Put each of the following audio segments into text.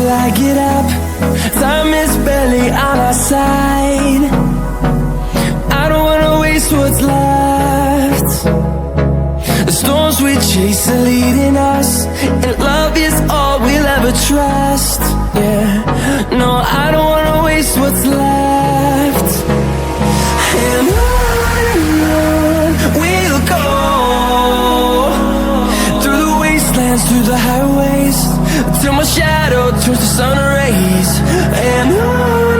till I get up. Time is barely on our side. I don't wanna waste what's left. The storms we chase are leading us, and love is all we'll ever trust. Yeah, no, I don't wanna waste what's left. And on we'll go, through the wastelands, through the highways, till my shadow turns to sun rays. And on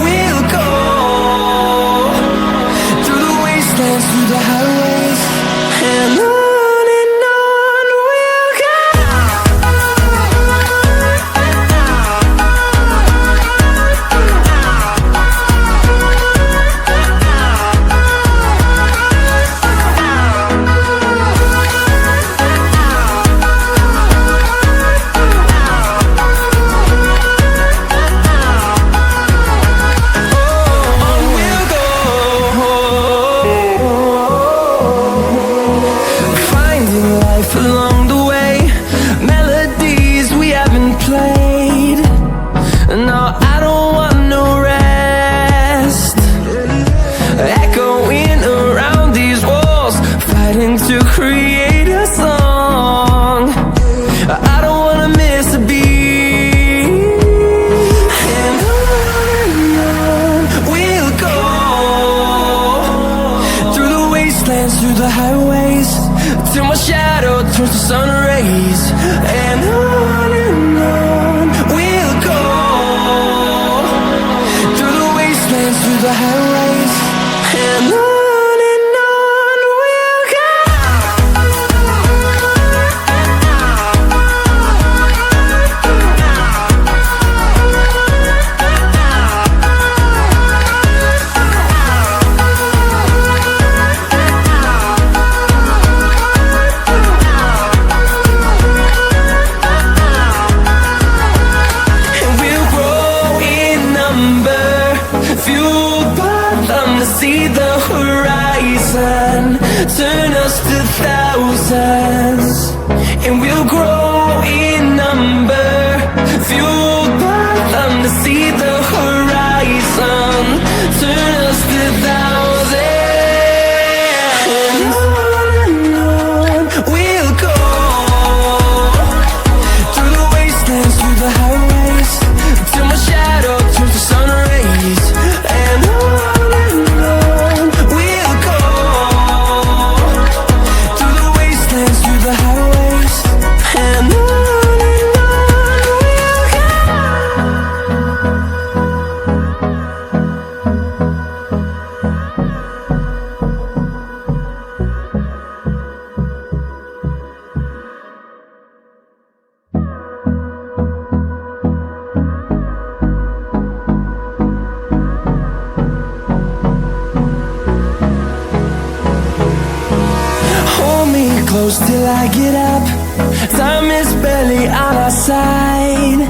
we'll go, through the wastelands, through the highways, and on we'll go. Along the way, melodies we haven't played. No, I don't want no rest. Echoing around these walls, fighting to create a song. I don't wanna miss a beat. And on we'll go, through the wastelands, through the highways, till my shadow turns to sun rays. And on we'll go, through the wastelands, through the highways, and on we'll go. Fueled by them to see the horizon, turn us to thousands, and we'll grow in number. Fueled by them to see the horizon, turn us to thousands. And on we'll go, through the wastelands, through the highways, till my shadow turns to sun rays. And on we'll go, through the wastelands, through the highways, and on we'll go. Hold me close till I get up. Time is barely on our side.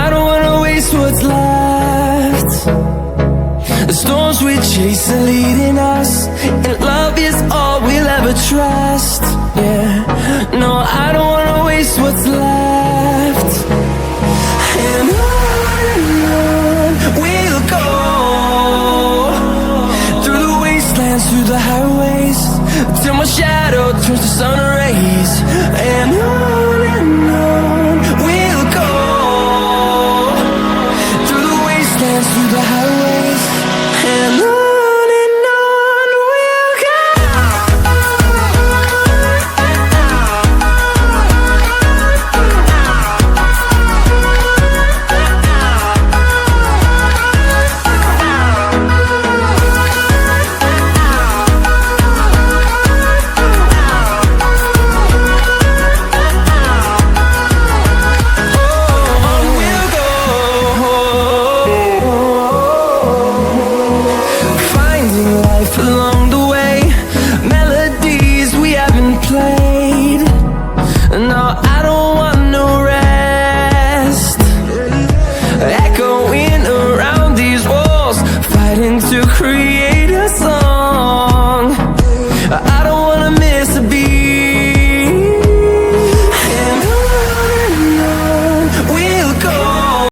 I don't wanna waste what's left. The storms we chase are leading us, and love is all we'll ever trust. Yeah, no, I don't wanna waste what's left. And on we'll go, through the wastelands, through the highways, till my shadow turns to sun rays. And on we'll go, through the wastelands, through the highways, and on we'll go. to create a song.